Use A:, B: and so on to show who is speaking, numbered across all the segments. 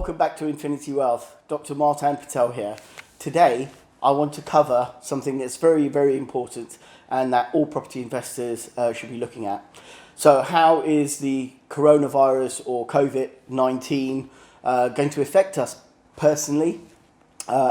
A: welcome back to Infinity Wealth. Dr. Marttand Patel here. Today, I want to cover something that's very, very important and that all property investors should be looking at. So how is the coronavirus or COVID-19 going to affect us personally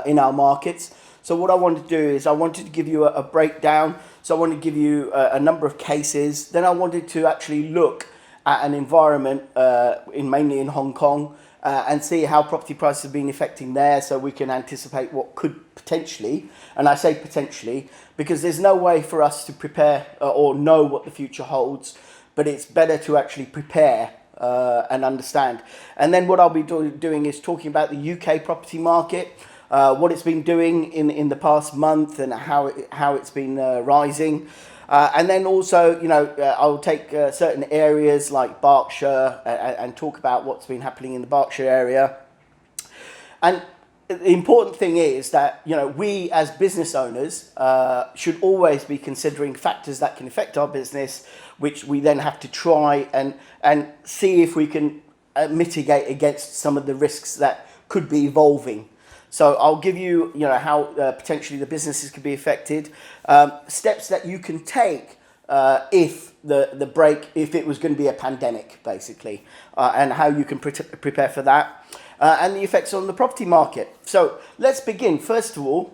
A: in our markets? So what I want to do is I wanted to give you a breakdown. So I wanted to give you a number of cases. Then I wanted to actually look at an environment mainly in Hong Kong and see how property prices have been affecting there, so we can anticipate what could potentially, and I say potentially because there's no way for us to prepare or know what the future holds, but it's better to actually prepare and understand. And then what I'll be doing is talking about the UK property market, what it's been doing in the past month and how it's been rising. And then also, I'll take certain areas like Berkshire and talk about what's been happening in the Berkshire area. And the important thing is that, we as business owners should always be considering factors that can affect our business, which we then have to try and see if we can mitigate against some of the risks that could be evolving. So I'll give you, how potentially the businesses could be affected, steps that you can take if if it was going to be a pandemic, basically, and how you can prepare for that, and the effects on the property market. So let's begin, first of all,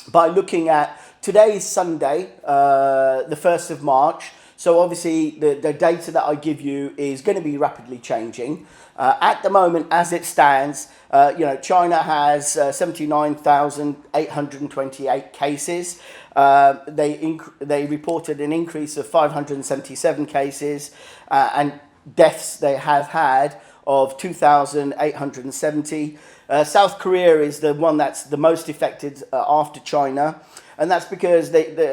A: by looking at today's Sunday, the 1st of March. So obviously the data that I give you is going to be rapidly changing. At the moment, as it stands, China has 79,828 cases. They reported an increase of 577 cases, and deaths they have had of 2,870. South Korea is the one that's the most affected after China. And that's because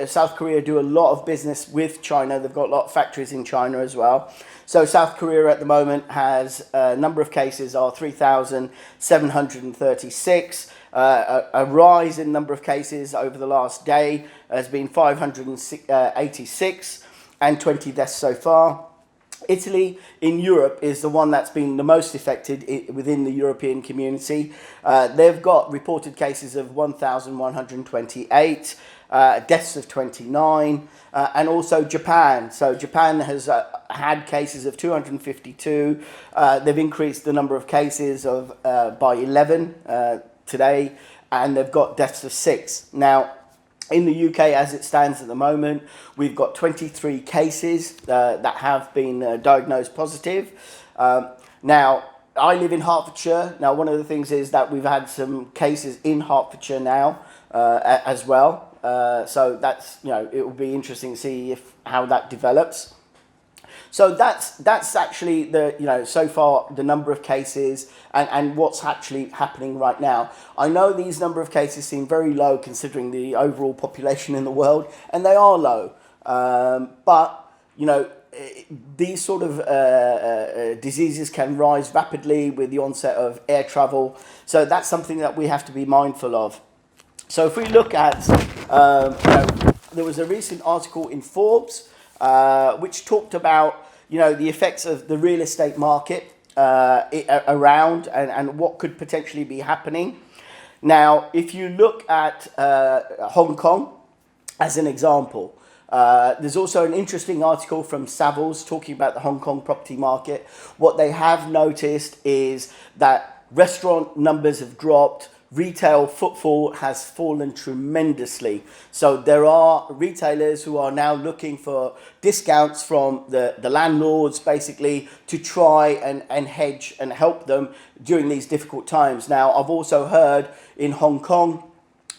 A: South Korea do a lot of business with China. They've got a lot of factories in China as well. So South Korea at the moment has a number of cases are 3,736. A rise in number of cases over the last day has been 586 and 20 deaths so far. Italy in Europe is the one that's been the most affected within the European community. They've got reported cases of 1,128, deaths of 29, and also Japan. So Japan has had cases of 252. They've increased the number of cases by 11 today, and they've got deaths of 6. Now, in the UK, as it stands at the moment, we've got 23 cases that have been diagnosed positive. Now, I live in Hertfordshire. Now, one of the things is that we've had some cases in Hertfordshire now as well. So that's, it will be interesting to see how that develops. So that's actually so far the number of cases and what's actually happening right now. I know these number of cases seem very low considering the overall population in the world, and they are low. But these sort of diseases can rise rapidly with the onset of air travel. So that's something that we have to be mindful of. So if we look at, there was a recent article in Forbes which talked about, the effects of the real estate market around and what could potentially be happening. Now, if you look at Hong Kong as an example, there's also an interesting article from Savills talking about the Hong Kong property market. What they have noticed is that restaurant numbers have dropped. Retail footfall has fallen tremendously. So there are retailers who are now looking for discounts from the landlords, basically, to try and hedge and help them during these difficult times. Now, I've also heard in Hong Kong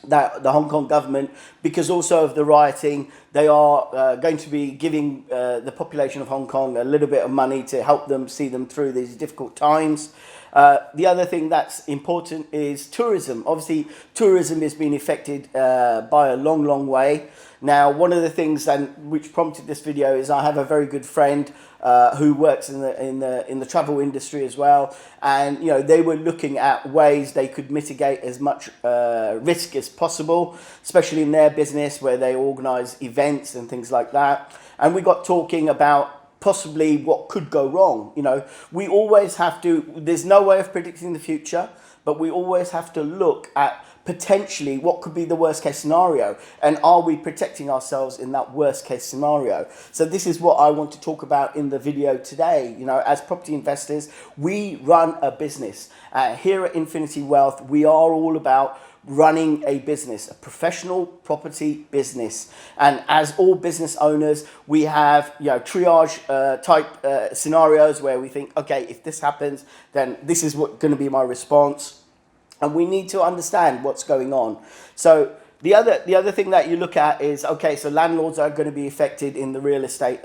A: that the Hong Kong government, because also of the rioting, they are going to be giving the population of Hong Kong a little bit of money to help them see them through these difficult times. The other thing that's important is tourism. Obviously, tourism has been affected by a long, long way. Now, one of the things which prompted this video is I have a very good friend who works in the travel industry as well, and they were looking at ways they could mitigate as much risk as possible, especially in their business where they organise events and things like that. And we got talking about possibly what could go wrong. You know, we always have to, there's no way of predicting the future, but we always have to look at potentially what could be the worst case scenario, and are we protecting ourselves in that worst case scenario. So this is what I want to talk about in the video today. You know, as property investors, we run a business. Here at Infinity Wealth, we are all about running a business, a professional property business. And as all business owners, we have, you know, triage type scenarios where we think, okay, if this happens, then this is what going to be my response. And we need to understand what's going on. So the other thing that you look at is, okay, so landlords are going to be affected in the real estate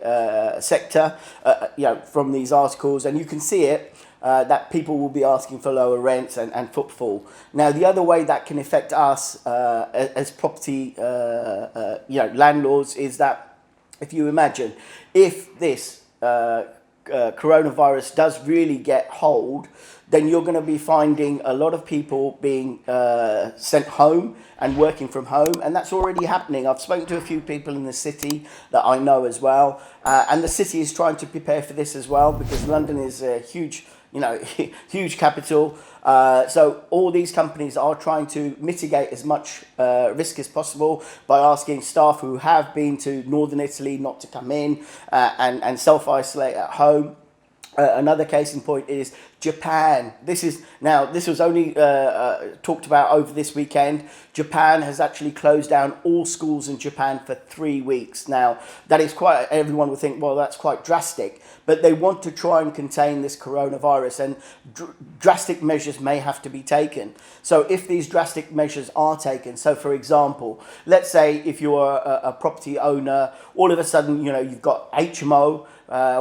A: sector, you know, from these articles, and you can see it. That people will be asking for lower rents and footfall. Now, the other way that can affect us as property, you know, landlords is that if you imagine, if this coronavirus does really get hold, then you're going to be finding a lot of people being sent home and working from home, and that's already happening. I've spoken to a few people in the city that I know as well, and the city is trying to prepare for this as well, because London is a huge, you know, huge capital. So all these companies are trying to mitigate as much risk as possible by asking staff who have been to Northern Italy not to come in and self-isolate at home. Another case in point is Japan. This was only talked about over this weekend. Japan has actually closed down all schools in Japan for 3 weeks. Now, that is quite, everyone would think, well, that's quite drastic, but they want to try and contain this coronavirus, and drastic measures may have to be taken. So if these drastic measures are taken, so for example, let's say if you're a property owner, all of a sudden, you know, you've got HMO,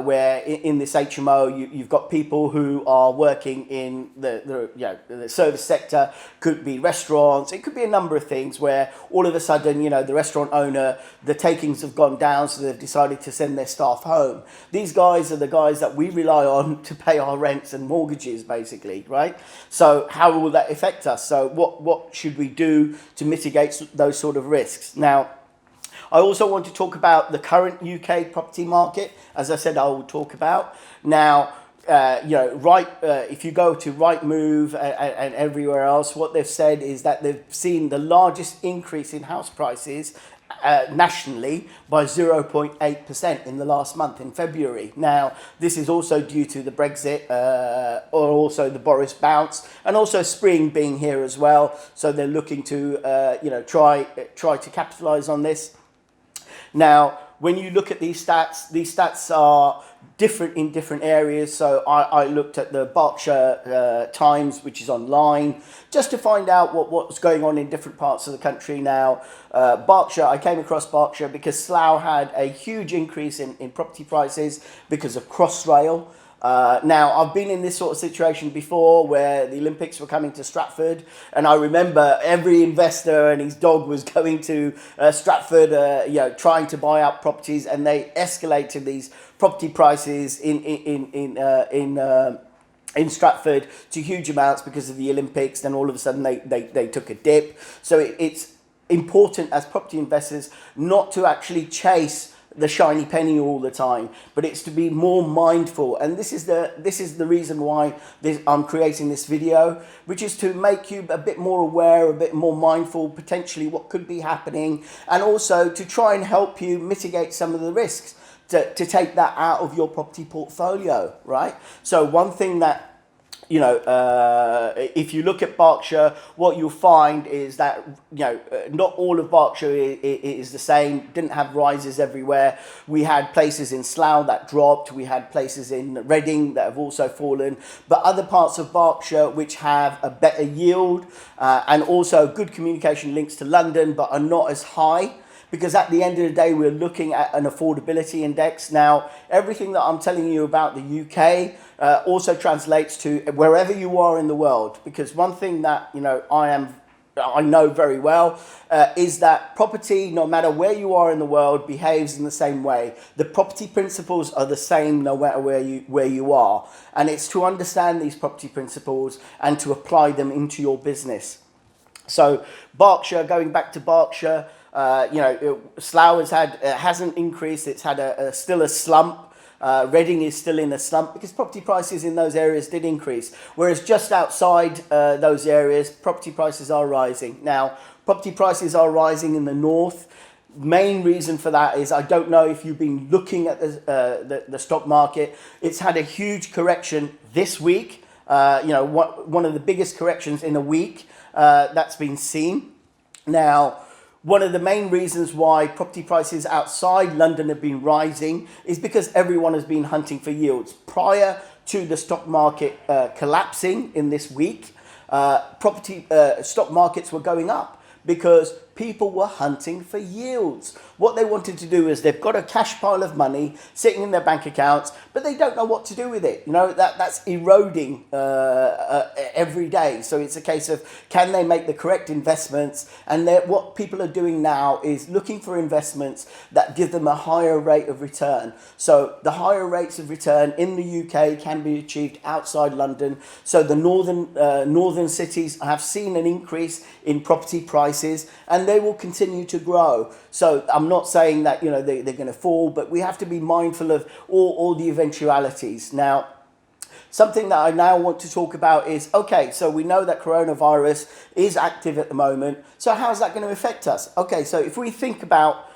A: where in this HMO you've got people who are working in the service sector, could be restaurants, it could be a number of things, where all of a sudden, you know, the restaurant owner, the takings have gone down, so they've decided to send their staff home. These guys are the guys that we rely on to pay our rents and mortgages, basically, right? So how will that affect us? So what should we do to mitigate those sort of risks? Now, I also want to talk about the current UK property market. As I said, I will talk about. Now, you know, if you go to Rightmove and everywhere else, what they've said is that they've seen the largest increase in house prices nationally by 0.8% in the last month, in February. Now, this is also due to the Brexit or also the Boris bounce, and also spring being here as well. So they're looking to, you know, try to capitalise on this. Now, when you look at these stats are different in different areas. So I looked at the Berkshire Times, which is online, just to find out what's going on in different parts of the country. Now, Berkshire, I came across Berkshire because Slough had a huge increase in property prices because of Crossrail. Now, I've been in this sort of situation before where the Olympics were coming to Stratford, and I remember every investor and his dog was going to Stratford, you know, trying to buy up properties, and they escalated these property prices in Stratford to huge amounts because of the Olympics. Then all of a sudden they took a dip. So it's important as property investors not to actually chase the shiny penny all the time, but it's to be more mindful. And this is the reason why I'm creating this video, which is to make you a bit more aware, a bit more mindful, potentially what could be happening, and also to try and help you mitigate some of the risks, to take that out of your property portfolio, right? So one thing that, you know, if you look at Berkshire, what you'll find is that, you know, not all of Berkshire is the same. Didn't have rises everywhere. We had places in Slough that dropped. We had places in Reading that have also fallen. But other parts of Berkshire which have a better yield and also good communication links to London, but are not as high. Because at the end of the day, we're looking at an affordability index. Now, everything that I'm telling you about the UK also translates to wherever you are in the world. Because one thing that, you know, I know very well is that property, no matter where you are in the world, behaves in the same way. The property principles are the same no matter where you are. And it's to understand these property principles and to apply them into your business. So Berkshire, going back to Berkshire, you know, Slough hasn't increased. It's had still a slump. Reading is still in a slump because property prices in those areas did increase. Whereas just outside those areas, property prices are rising. Now, property prices are rising in the north. Main reason for that is, I don't know if you've been looking at the stock market. It's had a huge correction this week. One of the biggest corrections in a week that's been seen. Now, one of the main reasons why property prices outside London have been rising is because everyone has been hunting for yields. Prior to the stock market collapsing in this week, stock markets were going up because people were hunting for yields. What they wanted to do is, they've got a cash pile of money sitting in their bank accounts, but they don't know what to do with it. That's eroding every day. So it's a case of, can they make the correct investments? And what people are doing now is looking for investments that give them a higher rate of return. So the higher rates of return in the UK can be achieved outside London. So the northern cities have seen an increase in property prices, and they will continue to grow. So I'm not saying that they're going to fall, but we have to be mindful of all the eventualities. Now, something that I now want to talk about is, okay, so we know that coronavirus is active at the moment. So how's that going to affect us? Okay, so if we think about,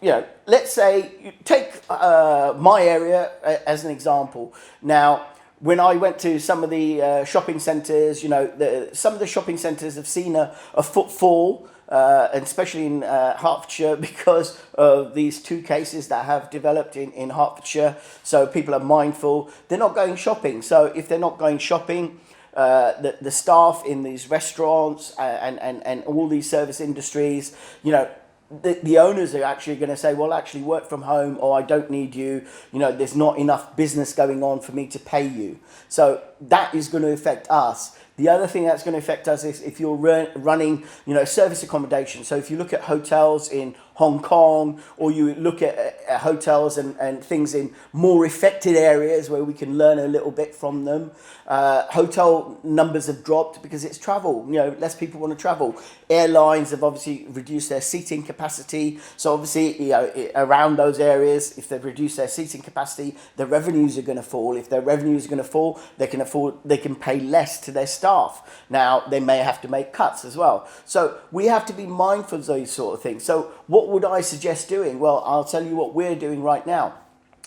A: let's say, take my area as an example. Now, when I went to some of the shopping centres, some of the shopping centres have seen a footfall, and especially in Hertfordshire, because of these 2 cases that have developed in Hertfordshire. So people are mindful. They're not going shopping. So if they're not going shopping, the staff in these restaurants and all these service industries, the owners are actually going to say, well, actually work from home, or I don't need you. There's not enough business going on for me to pay you. So that is going to affect us. The other thing that's going to affect us is if you're running, service accommodation. So if you look at hotels in Hong Kong, or you look at hotels and things in more affected areas where we can learn a little bit from them. Hotel numbers have dropped because it's travel. Less people want to travel. Airlines have obviously reduced their seating capacity. So obviously, around those areas, if they've reduced their seating capacity, their revenues are going to fall. If their revenues are going to fall, they can pay less to their staff. Now, they may have to make cuts as well. So we have to be mindful of those sort of things. So what would I suggest doing? Well, I'll tell you what we're doing right now,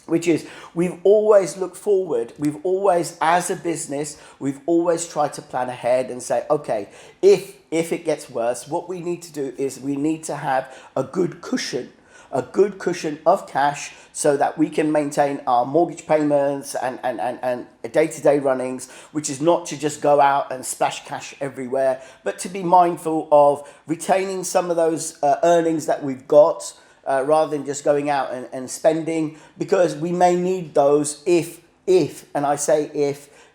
A: which is, we've always looked forward. We've always, as a business, we've always tried to plan ahead and say, okay, if it gets worse, what we need to do is we need to have a good cushion of cash, so that we can maintain our mortgage payments and day-to-day runnings, which is not to just go out and splash cash everywhere, but to be mindful of retaining some of those earnings that we've got, rather than just going out and spending, because we may need those if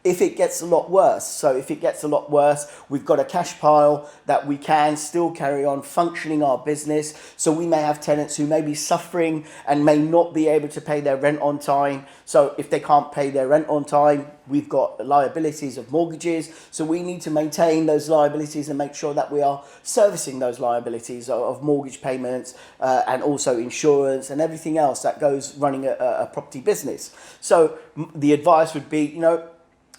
A: it gets a lot worse. So if it gets a lot worse, we've got a cash pile that we can still carry on functioning our business. So we may have tenants who may be suffering and may not be able to pay their rent on time. So if they can't pay their rent on time, we've got liabilities of mortgages. So we need to maintain those liabilities and make sure that we are servicing those liabilities of mortgage payments, and also insurance and everything else that goes running a property business. So the advice would be,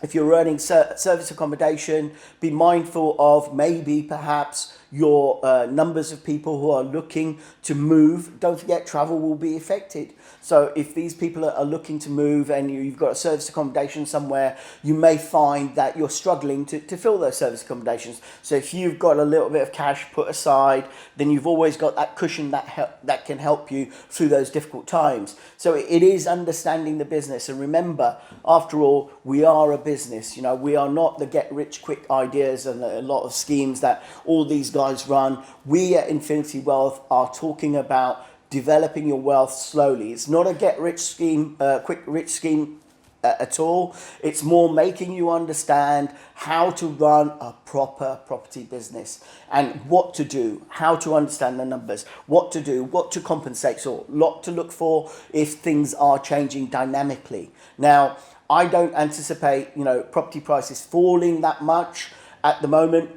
A: if you're earning service accommodation, be mindful of maybe perhaps your numbers of people who are looking to move. Don't forget, travel will be affected. So if these people are looking to move and you've got a service accommodation somewhere, you may find that you're struggling to fill those service accommodations. So if you've got a little bit of cash put aside, then you've always got that cushion that can help you through those difficult times. So it is understanding the business. And remember, after all, we are a business. We are not the get-rich-quick ideas and a lot of schemes that all these guys run. We at Infinity Wealth are talking about developing your wealth slowly. It's not a get-rich scheme, quick rich scheme at all. It's more making you understand how to run a proper property business and what to do, how to understand the numbers, what to do, what to compensate, so a lot to look for if things are changing dynamically. Now, I don't anticipate, property prices falling that much at the moment,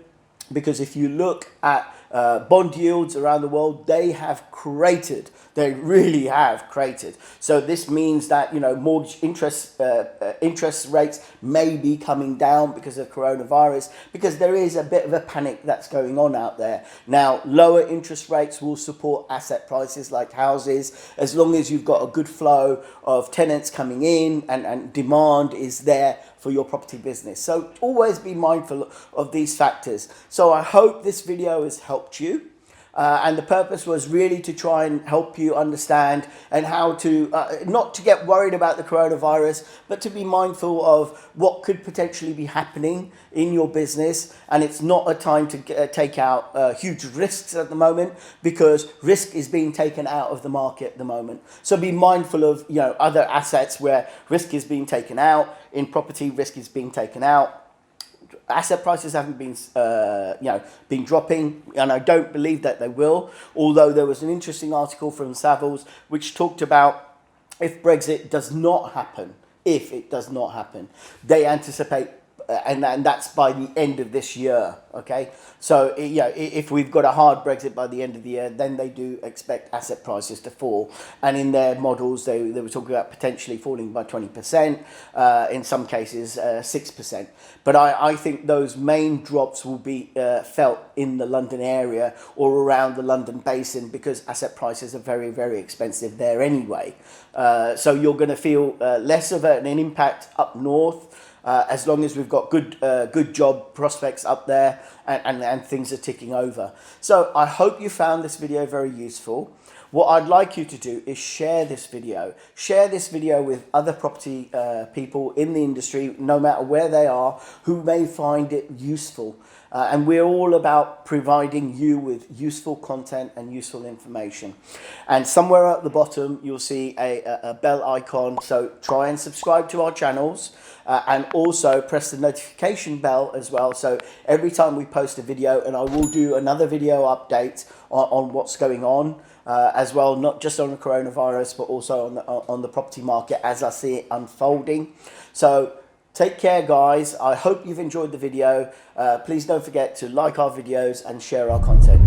A: because if you look at bond yields around the world, they have cratered. They really have cratered. So this means that, you know, mortgage interest rates may be coming down because of coronavirus, because there is a bit of a panic that's going on out there. Now, lower interest rates will support asset prices like houses, as long as you've got a good flow of tenants coming in and demand is there for your property business. So always be mindful of these factors. So I hope this video has helped you. And the purpose was really to try and help you understand and how to, not to get worried about the coronavirus, but to be mindful of what could potentially be happening in your business. And it's not a time to take out huge risks at the moment, because risk is being taken out of the market at the moment. So be mindful of, you know, other assets where risk is being taken out. In property, risk is being taken out. Asset prices haven't been, been dropping, and I don't believe that they will. Although there was an interesting article from Savills which talked about if Brexit does not happen, if it does not happen, they anticipate, and that's by the end of this year. Okay, so if we've got a hard Brexit by the end of the year, then they do expect asset prices to fall. And in their models, they were talking about potentially falling by 20%, in some cases 6%. But I think those main drops will be felt in the London area or around the London basin, because asset prices are very, very expensive there anyway. So you're going to feel less of an impact up north, as long as we've got good job prospects up there and things are ticking over. So I hope you found this video very useful. What I'd like you to do is share this video. Share this video with other property people in the industry, no matter where they are, who may find it useful. And we're all about providing you with useful content and useful information. And somewhere at the bottom, you'll see a bell icon. So try and subscribe to our channels, and also press the notification bell as well. So every time we post a video, and I will do another video update on what's going on as well, not just on the coronavirus, but also on the property market as I see it unfolding. So take care, guys. I hope you've enjoyed the video. Please don't forget to like our videos and share our content.